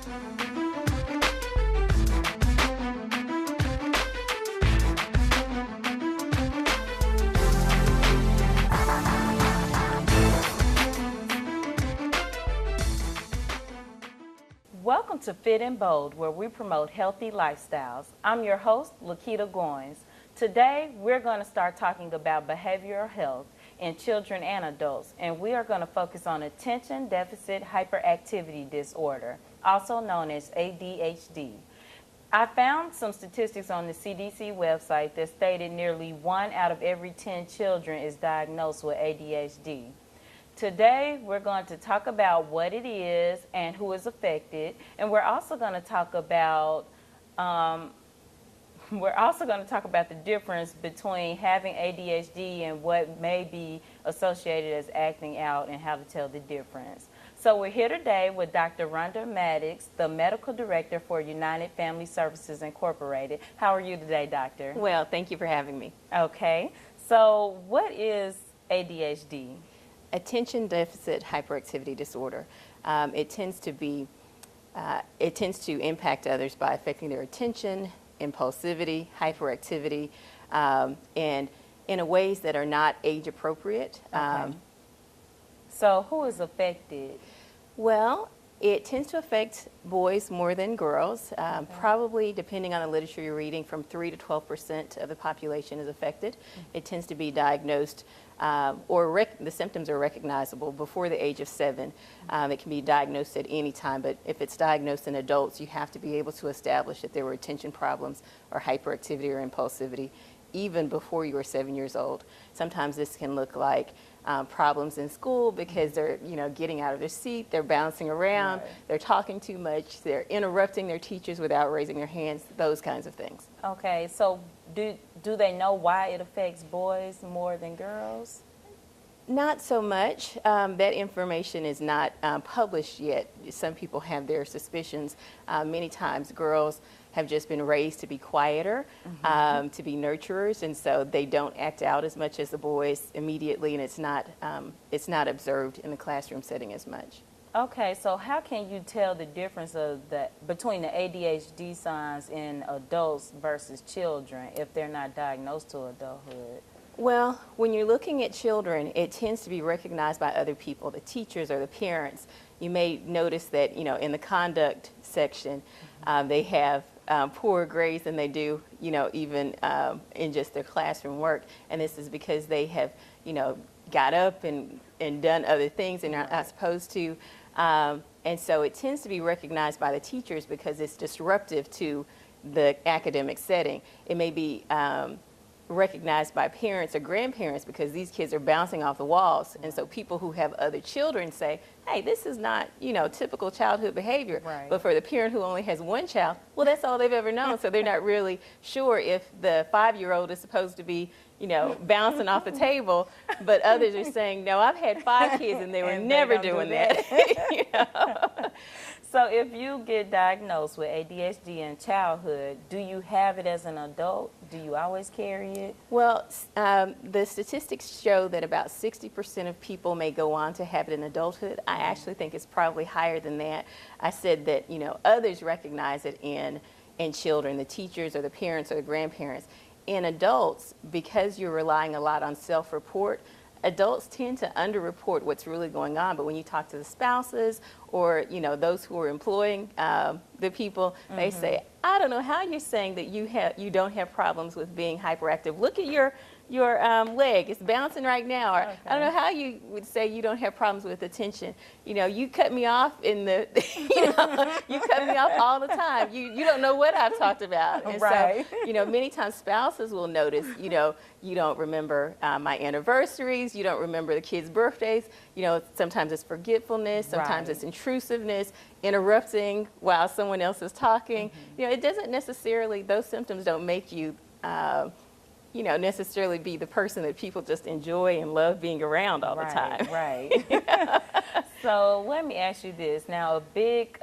Welcome to Fit and Bold, where we promote healthy lifestyles. I'm your host, Lakita Goins. Today, we're going to start talking about behavioral health in children and adults, and we are going to focus on attention deficit hyperactivity disorder, also known as ADHD. I found some statistics on the CDC website that stated nearly 1 out of every 10 children is diagnosed with ADHD. Today, we're going to talk about what it is and who is affected, and we're also going to talk about the difference between having ADHD and what may be associated as acting out and how to tell the difference. So we're here today with Dr. Rhonda Maddox, the Medical Director for United Family Services Incorporated. How are you today, Doctor? Well, thank you for having me. Okay. So what is ADHD? Attention deficit hyperactivity disorder. It tends to impact others by affecting their attention, impulsivity, hyperactivity, and in ways that are not age appropriate. Okay. So who is affected? Well, it tends to affect boys more than girls. Probably, depending on the literature you're reading, from 3 to 12% of the population is affected. It tends to be diagnosed, the symptoms are recognizable before the age of 7. It can be diagnosed at any time, but if it's diagnosed in adults, you have to be able to establish that there were attention problems or hyperactivity or impulsivity even before you were 7 years old. Sometimes this can look like problems in school because they're getting out of their seat, they're bouncing around, right. They're talking too much, they're interrupting their teachers without raising their hands, those kinds of things. Okay, so do they know why it affects boys more than girls? Not so much. That information is not published yet. Some people have their suspicions. Many times girls have just been raised to be quieter, to be nurturers, and so they don't act out as much as the boys immediately, and it's not observed in the classroom setting as much. Okay, so how can you tell the difference between the ADHD signs in adults versus children if they're not diagnosed to adulthood? Well, when you're looking at children, it tends to be recognized by other people, the teachers or the parents. You may notice that, in the conduct section, they have poorer grades than they do, even in just their classroom work. And this is because they have, got up and done other things and are not supposed to. And so it tends to be recognized by the teachers because it's disruptive to the academic setting. It may be recognized by parents or grandparents because these kids are bouncing off the walls. And so people who have other children say, hey, this is not, typical childhood behavior. Right. But for the parent who only has one child, well, that's all they've ever known. So they're not really sure if the 5-year-old is supposed to be, bouncing off the table. But others are saying, no, I've had 5 kids and they were never doing that. So if you get diagnosed with ADHD in childhood, do you have it as an adult? Do you always carry it? Well, the statistics show that about 60% of people may go on to have it in adulthood. I actually think it's probably higher than that. I said that, others recognize it in children, the teachers or the parents or the grandparents. In adults, because you're relying a lot on self-report, adults tend to underreport what's really going on, but when you talk to the spouses or those who are employing the people, they say, I don't know how you're saying that you don't have problems with being hyperactive. Look at your leg, it's bouncing right now. Or Okay. I don't know how you would say you don't have problems with attention. You cut me off in the, you cut me off all the time. You don't know what I've talked about. And right. So, many times spouses will notice, you don't remember my anniversaries, you don't remember the kids' birthdays. Sometimes it's forgetfulness, sometimes Right. it's intrusiveness, interrupting while someone else is talking. It doesn't necessarily, those symptoms don't make you, necessarily be the person that people just enjoy and love being around all the time. Right. So let me ask you this. Now, a big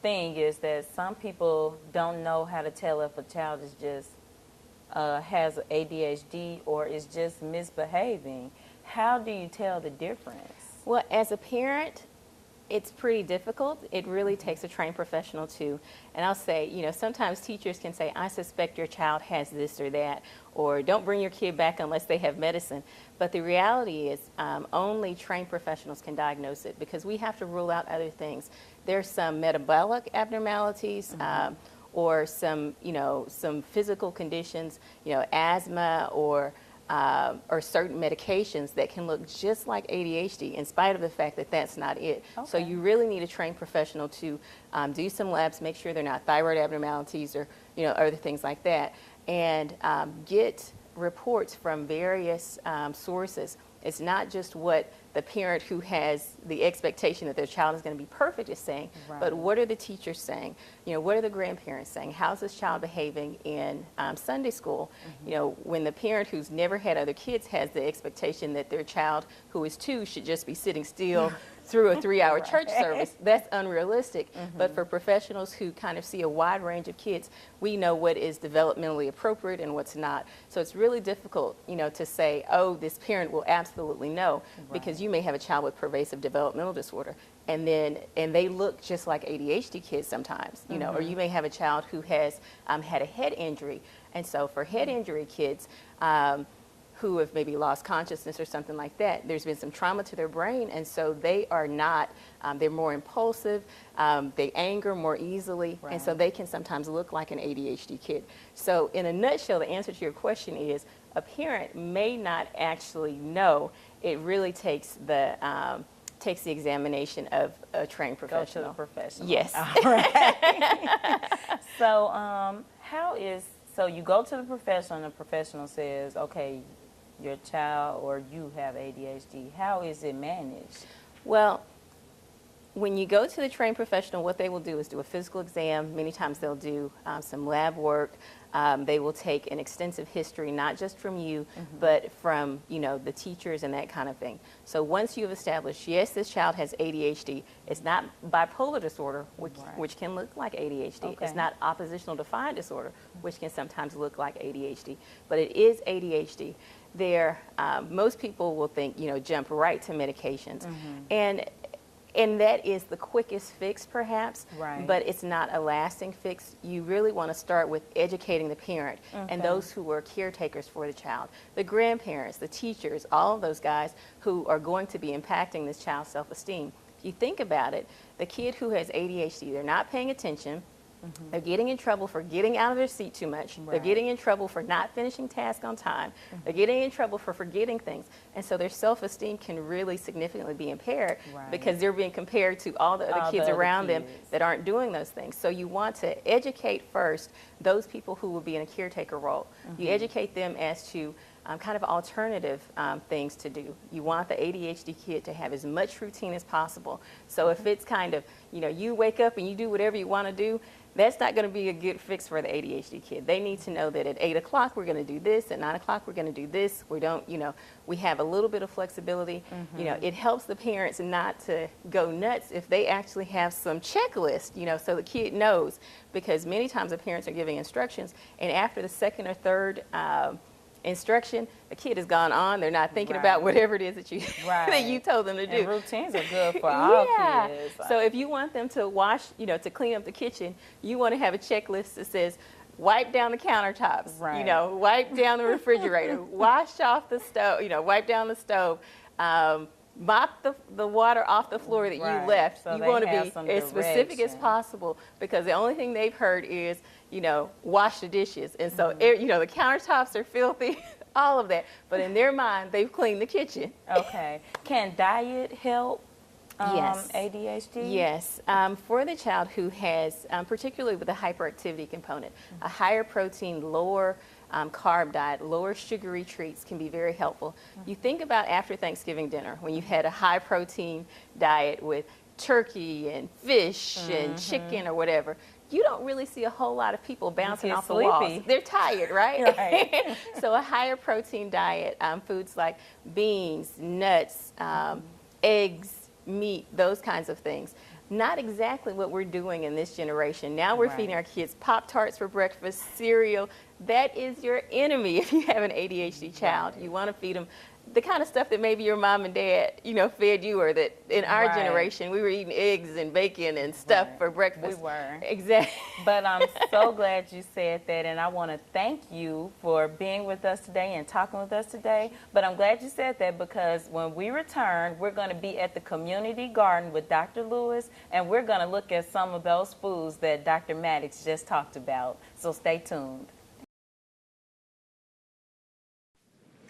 thing is that some people don't know how to tell if a child is just has ADHD or is just misbehaving. How do you tell the difference? Well, as a parent, It's pretty difficult. It really takes a trained professional too. And I'll say, sometimes teachers can say, I suspect your child has this or that, or don't bring your kid back unless they have medicine. But the reality is only trained professionals can diagnose it, because we have to rule out other things. There's some metabolic abnormalities, or some physical conditions, asthma or certain medications that can look just like ADHD, in spite of the fact that that's not it. Okay. So you really need a trained professional to do some labs, make sure they're not thyroid abnormalities or other things like that, and get reports from various sources. It's not just what the parent who has the expectation that their child is going to be perfect is saying, but what are the teachers saying? What are the grandparents saying? How's this child behaving in Sunday school? When the parent who's never had other kids has the expectation that their child who is 2 should just be sitting still through a 3-hour church service, that's unrealistic. But for professionals who kind of see a wide range of kids, we know what is developmentally appropriate and what's not. So it's really difficult, to say, oh, this parent will absolutely know, because you may have a child with pervasive developmental disorder, and they look just like ADHD kids sometimes, or you may have a child who has had a head injury. And so for head injury kids, who have maybe lost consciousness or something like that, there's been some trauma to their brain, and so they are not, they're more impulsive, they anger more easily, and so they can sometimes look like an ADHD kid. So in a nutshell, the answer to your question is, a parent may not actually know. It really takes the examination of a trained professional. Go to the professional. Yes. All right. So you go to the professional, and the professional says, okay, your child or you have ADHD. How is it managed? Well, when you go to the trained professional, what they will do is do a physical exam. Many times they'll do some lab work. They will take an extensive history, not just from you, but from, the teachers and that kind of thing. So once you've established, yes, this child has ADHD, it's not bipolar disorder, which can look like ADHD. Okay. It's not oppositional defiant disorder, which can sometimes look like ADHD, but it is ADHD. Most people will think, jump right to medications. And that is the quickest fix, perhaps, but it's not a lasting fix. You really want to start with educating the parent and those who are caretakers for the child, the grandparents, the teachers, all of those guys who are going to be impacting this child's self-esteem. If you think about it, the kid who has ADHD, they're not paying attention. They're getting in trouble for getting out of their seat too much. They're getting in trouble for not finishing tasks on time. They're getting in trouble for forgetting things. And so their self-esteem can really significantly be impaired because they're being compared to all the other kids around them that aren't doing those things. So you want to educate first those people who will be in a caretaker role. You educate them as to kind of alternative things to do. You want the ADHD kid to have as much routine as possible. So if it's kind of, you wake up and you do whatever you want to do, that's not going to be a good fix for the ADHD kid. They need to know that at 8 o'clock we're going to do this, at 9 o'clock we're going to do this. We don't, we have a little bit of flexibility. It helps the parents not to go nuts if they actually have some checklist, so the kid knows, because many times the parents are giving instructions, and after the second or third instruction, the kid has gone on. They're not thinking about whatever it is that you that you told them to do. And routines are good for all kids. So if you want them to wash, to clean up the kitchen, you want to have a checklist that says, wipe down the countertops, wipe down the refrigerator, wash off the stove, wipe down the stove, mop the water off the floor that you left. So you want to be as specific as possible, because the only thing they've heard is, wash the dishes. And so, the countertops are filthy, all of that. But in their mind, they've cleaned the kitchen. Okay. Can diet help Yes. ADHD? Yes. For the child who has, particularly with the hyperactivity component, a higher protein, lower carb diet, lower sugary treats can be very helpful. You think about after Thanksgiving dinner, when you had a high protein diet with turkey and fish and chicken or whatever, you don't really see a whole lot of people bouncing off the walls. They're tired, right? So a higher protein diet, foods like beans, nuts, eggs, meat, those kinds of things. Not exactly what we're doing in this generation. Now we're feeding our kids Pop-Tarts for breakfast, cereal. That is your enemy if you have an ADHD child. You want to feed them the kind of stuff that maybe your mom and dad, fed you, or that in our Right. generation we were eating eggs and bacon and stuff Right. for breakfast. We were. Exactly. But I'm so glad you said that, and I want to thank you for being with us today and talking with us today. But I'm glad you said that, because when we return, we're going to be at the community garden with Dr. Lewis, and we're going to look at some of those foods that Dr. Maddox just talked about. So stay tuned.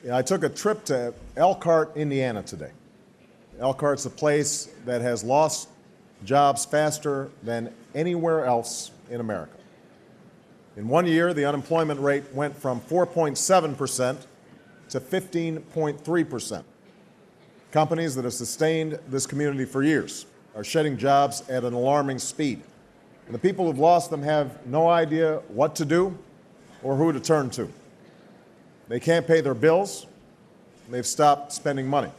Yeah, I took a trip to Elkhart, Indiana today. Elkhart's a place that has lost jobs faster than anywhere else in America. In 1 year, the unemployment rate went from 4.7% to 15.3%. Companies that have sustained this community for years are shedding jobs at an alarming speed. And the people who've lost them have no idea what to do or who to turn to. They can't pay their bills. They've stopped spending money.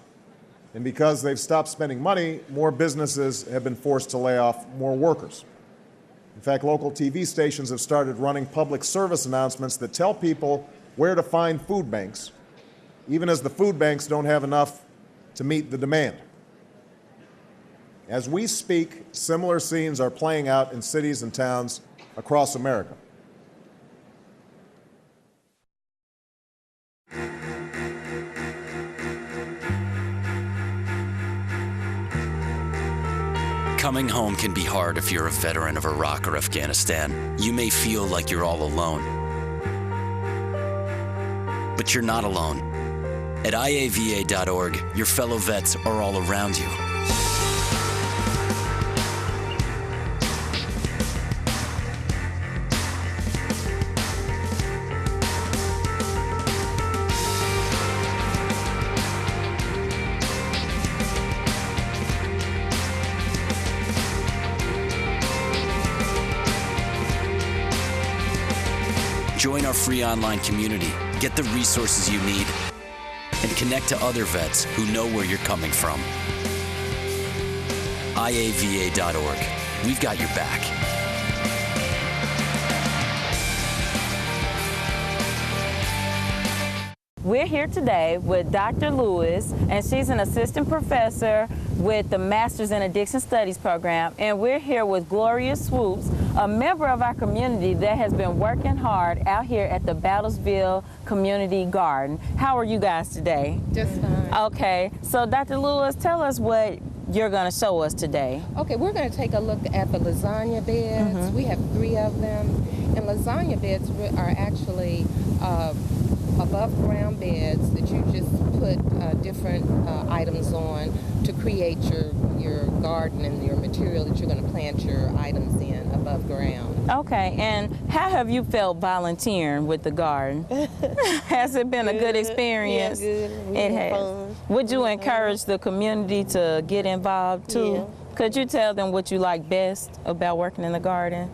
And because they've stopped spending money, more businesses have been forced to lay off more workers. In fact, local TV stations have started running public service announcements that tell people where to find food banks, even as the food banks don't have enough to meet the demand. As we speak, similar scenes are playing out in cities and towns across America. Coming home can be hard if you're a veteran of Iraq or Afghanistan. You may feel like you're all alone. But you're not alone. At IAVA.org, your fellow vets are all around you. Join our free online community, get the resources you need, and connect to other vets who know where you're coming from. IAVA.org. We've got your back. We're here today with Dr. Lewis, and she's an assistant professor with the Masters in Addiction Studies program. And we're here with Gloria Swoops, a member of our community that has been working hard out here at the Battlesville Community Garden. How are you guys today? Just fine. Okay, so Dr. Lewis, tell us what you're going to show us today. Okay, we're going to take a look at the lasagna beds. We have 3 of them. And lasagna beds are actually above ground beds that you just put different items on to create your garden and your material that you're going to plant your items in above ground. Okay, and how have you felt volunteering with the garden? Has it been a good experience? Yeah, good. It has. Fun. Would you encourage the community to get involved too? Yeah. Could you tell them what you like best about working in the garden?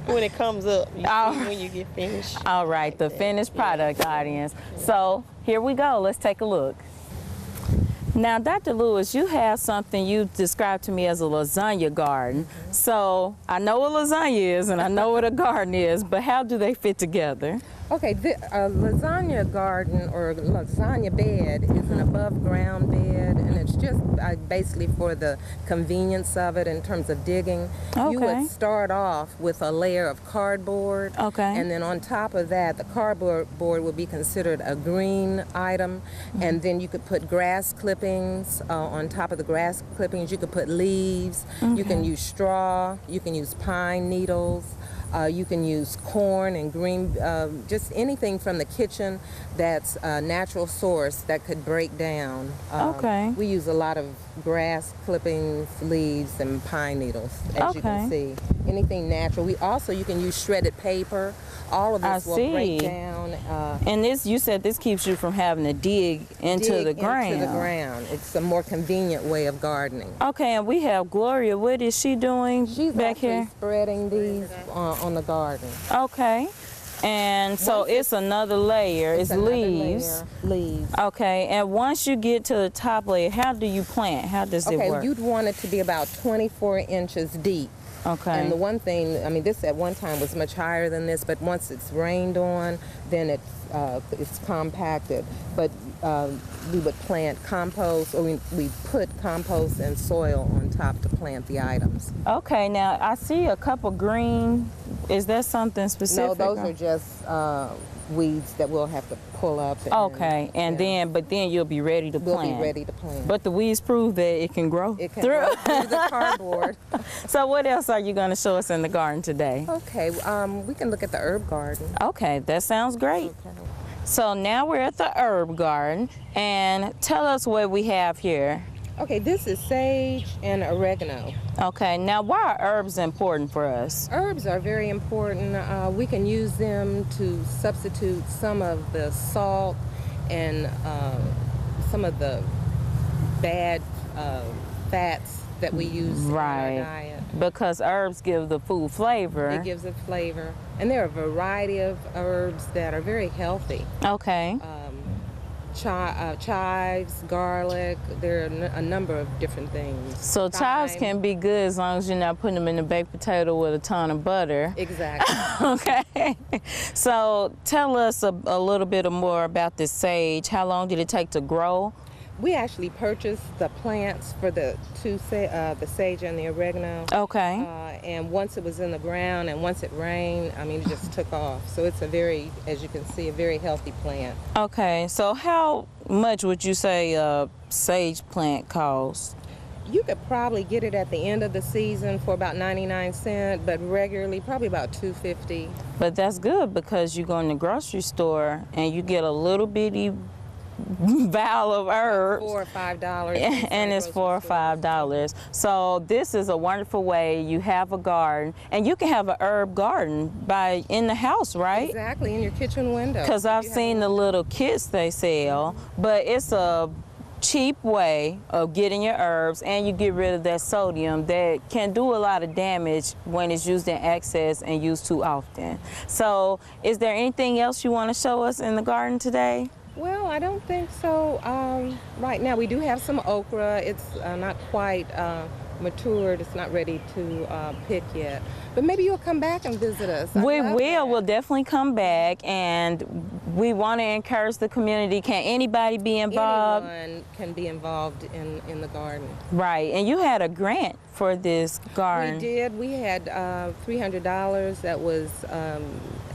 When it comes up, you Oh. see when you get finished. All right, the finished product, audience. So here we go. Let's take a look. Now, Dr. Lewis, you have something you described to me as a lasagna garden. So I know what lasagna is and I know what a garden is, but how do they fit together? Okay, the lasagna garden or lasagna bed is an above ground bed, and it's just basically for the convenience of it in terms of digging. You Okay. would start off with a layer of cardboard, Okay. and then on top of that, the cardboard would be considered a green item, and then you could put grass clippings on top of the grass clippings. You could put leaves. You can use straw. You can use pine needles. You can use corn and green, just anything from the kitchen that's a natural source that could break down. Okay. We use a lot of grass clippings, leaves, and pine needles, as you can see. Anything natural. You can use shredded paper. All of this will break down. And this, you said this keeps you from having to dig into the ground. Into the ground. It's a more convenient way of gardening. Okay, and we have Gloria. What is she doing She's back actually here? spreading these on the garden. Okay. And so it's another layer. It's another leaves. layer, leaves. Okay, and once you get to the top layer, how do you plant? How does it work? Okay, you'd want it to be about 24 inches deep. Okay. And the one thing, I mean, this at one time was much higher than this, but once it's rained on, then it's compacted. But we would plant compost, or we put compost and soil on top to plant the items. Okay, now I see a couple green. Is that something specific? No, those are just weeds that we'll have to pull up. Okay, and yeah. but then you'll be ready to plant. We'll be ready to plant. But the weeds prove that it can grow it can through. grow through the cardboard. So what else are you going to show us in the garden today? Okay, we can look at the herb garden. Okay, that sounds great. Okay. So now we're at the herb garden, and tell us what we have here. Okay, this is sage and oregano. Okay, now why are herbs important for us? Herbs are very important. We can use them to substitute some of the salt and some of the bad fats that we use in our diet. Because herbs give the food flavor. It gives it flavor. And there are a variety of herbs that are very healthy. Okay. Chives, garlic, there are a number of different things. So chives can be good as long as you're not putting them in a baked potato with a ton of butter. Exactly. Okay. So tell us a little bit more about this sage. How long did it take to grow? We actually purchased the plants for the sage and the oregano. Okay. And once it was in the ground and once it rained, I mean, it just took off. So it's a very, as you can see, a very healthy plant. Okay. So how much would you say a sage plant costs? You could probably get it at the end of the season for about 99 cents, but regularly probably about $2.50. But that's good because you go in the grocery store and you get a little bitty vial of herbs. $4 or $5. And it's $4 or $5. So this is a wonderful way. You have a garden, and you can have an herb garden in the house, right? Exactly, in your kitchen window. Because I've seen the little kits they sell, but it's a cheap way of getting your herbs, and you get rid of that sodium that can do a lot of damage when it's used in excess and used too often. So is there anything else you want to show us in the garden today? Well, I don't think so. Right now, we do have some okra. It's not quite matured. It's not ready to pick yet. But maybe you'll come back and visit us. We will. We'll definitely come back, and we want to encourage the community. Can anybody be involved? Anyone can be involved in the garden. Right. And you had a grant for this garden. We did. We had $300 that was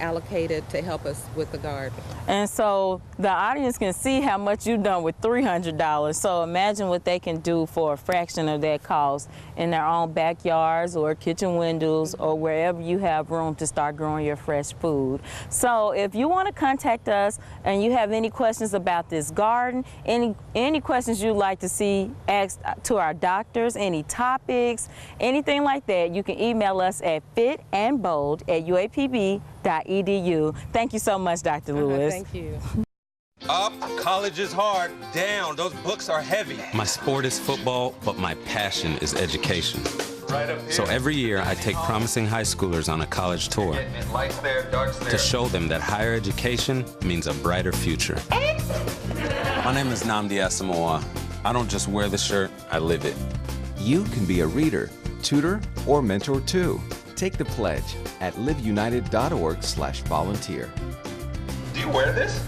allocated to help us with the garden. And so the audience can see how much you've done with $300. So imagine what they can do for a fraction of that cost in their own backyards or kitchen windows or wherever you have room to start growing your fresh food. So if you want to contact us and you have any questions about this garden, any questions you'd like to see asked to our doctors, any topics, anything like that, you can email us at fitandbold@uapb.edu. Thank you so much, Dr. Lewis. Thank you. Up, college is hard. Down, those books are heavy. My sport is football, but my passion is education. Right up here. So every year I take promising high schoolers on a college tour Lights there, darts there. to show them that higher education means a brighter future. My name is Nnamdi Asamoah. I don't just wear the shirt, I live it. You can be a reader, tutor, or mentor too. Take the pledge at liveunited.org/volunteer. Do you wear this?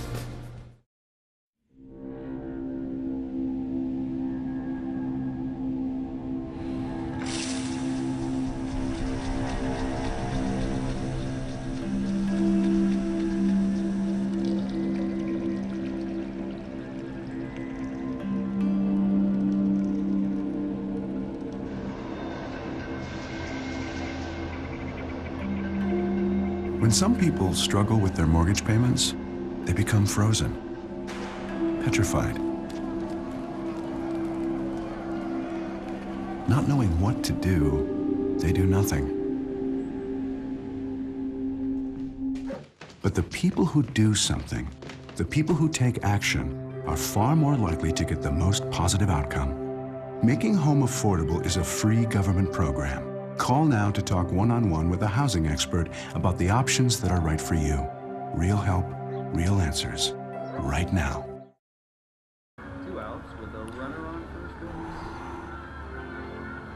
When some people struggle with their mortgage payments, they become frozen, petrified. Not knowing what to do, they do nothing. But the people who do something, the people who take action, are far more likely to get the most positive outcome. Making home affordable is a free government program. Call now to talk one-on-one with a housing expert about the options that are right for you. Real help, real answers, right now. 2 outs with a runner on first base.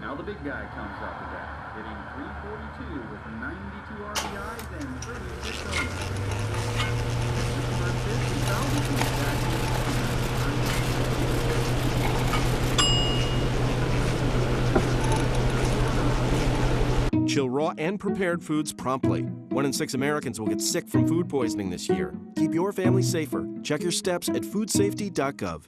Now the big guy comes out the bat, hitting .342 with 92 RBIs and 36 homers. First pitch is fouled to the back. Chill raw and prepared foods promptly. 1 in 6 Americans will get sick from food poisoning this year. Keep your family safer. Check your steps at foodsafety.gov.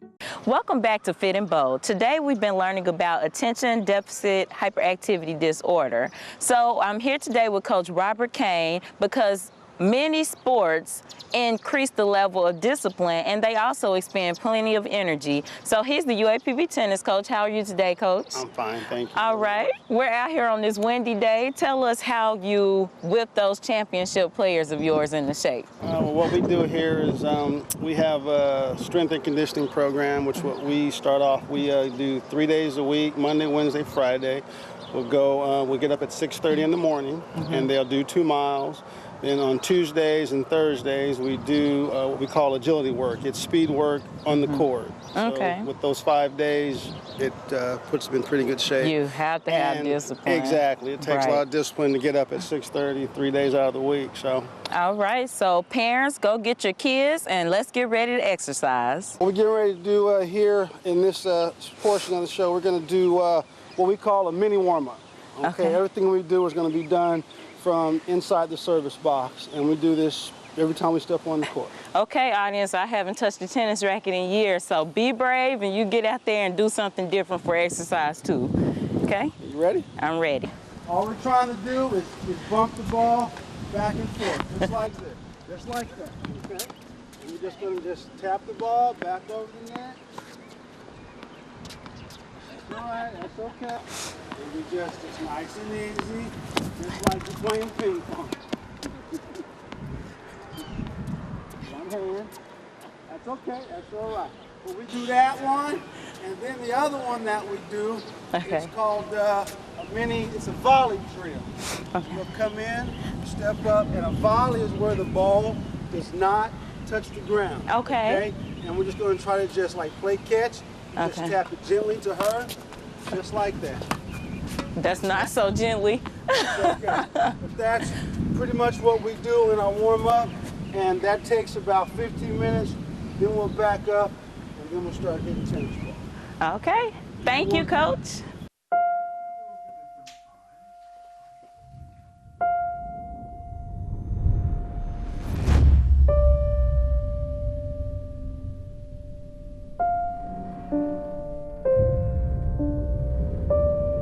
Welcome back to Fit and Bold. Today we've been learning about attention deficit hyperactivity disorder. So I'm here today with Coach Robert Kane because many sports increase the level of discipline and they also expend plenty of energy. So he's the UAPB tennis coach. How are you today, Coach? I'm fine, thank you. All right. We're out here on this windy day. Tell us how you whip those championship players of yours into shape. What we do here is we have a strength and conditioning program, which what we start off, we do 3 days a week, Monday, Wednesday, Friday. We'll get up at 6:30 in the morning, and they'll do 2 miles. Then on Tuesdays and Thursdays, we do what we call agility work. It's speed work on the court. Okay. So with those 5 days, it puts them in pretty good shape. You have to have discipline. Exactly. It takes a lot of discipline to get up at 6:30, 3 days out of the week. So. All right. So parents, go get your kids and let's get ready to exercise. What we're getting ready to do here in this portion of the show, we're going to do what we call a mini warm-up. Okay. Everything we do is going to be done from inside the service box, and we do this every time we step on the court. Okay, audience, I haven't touched a tennis racket in years, so be brave and you get out there and do something different for exercise too. Okay? You ready? I'm ready. All we're trying to do is bump the ball back and forth, just like this, just like that, okay? And we're just going to just tap the ball back over the net. That's all right, that's okay. And we just, it's nice and easy, just like you're playing ping pong. One hand. That's okay, that's all right. Well, we do that one, and then the other one that we do, it's called it's a volley drill. We'll come in, step up, and a volley is where the ball does not touch the ground. Okay? And we're just going to try to just like play catch. You just tap it gently to her, just like that. That's not so gently. Okay. But that's pretty much what we do in our warm-up, and that takes about 15 minutes. Then we'll back up, and then we'll start hitting tennis ball. Okay. Thank you, Coach.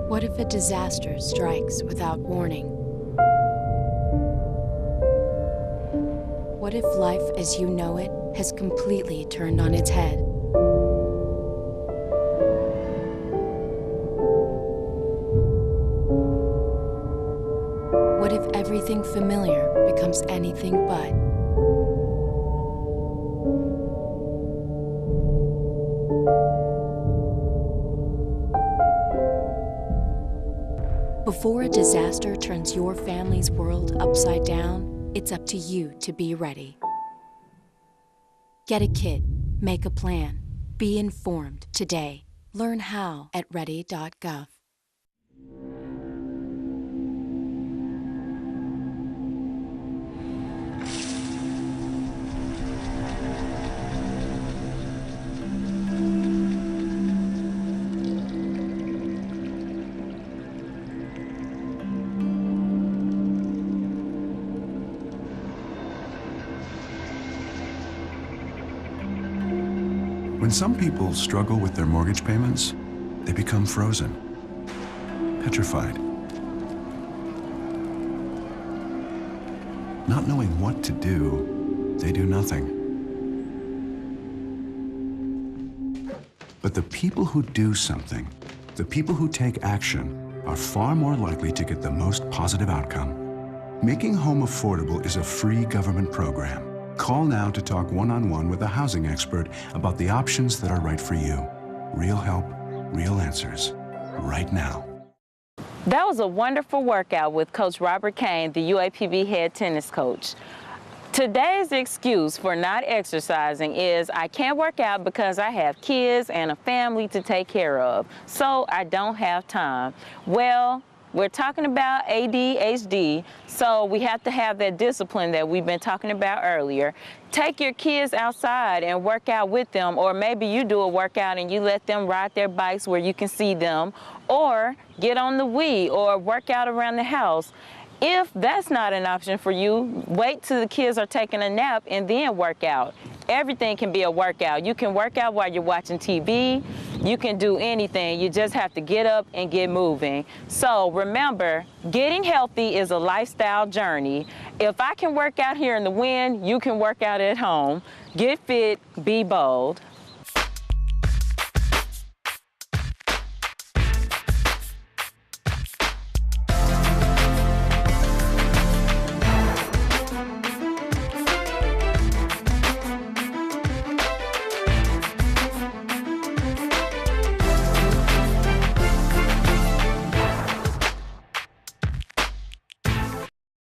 What if a disaster strikes without warning? What if life as you know it has completely turned on its head? What if everything familiar becomes anything but? Before a disaster turns your family's world upside down, it's up to you to be ready. Get a kit, make a plan, be informed today. Learn how at ready.gov. When some people struggle with their mortgage payments, they become frozen, petrified. Not knowing what to do, they do nothing. But the people who do something, the people who take action, are far more likely to get the most positive outcome. Making home affordable is a free government program. Call now to talk one-on-one with a housing expert about the options that are right for you. Real help, real answers, right now. That was a wonderful workout with Coach Robert Kane, the UAPB head tennis coach. Today's excuse for not exercising is I can't work out because I have kids and a family to take care of, so I don't have time. Well, we're talking about ADHD, so we have to have that discipline that we've been talking about earlier. Take your kids outside and work out with them, or maybe you do a workout and you let them ride their bikes where you can see them, or get on the Wii or work out around the house. If that's not an option for you, wait till the kids are taking a nap and then work out. Everything can be a workout. You can work out while you're watching TV. You can do anything. You just have to get up and get moving. So remember, getting healthy is a lifestyle journey. If I can work out here in the wind, you can work out at home. Get fit, be bold.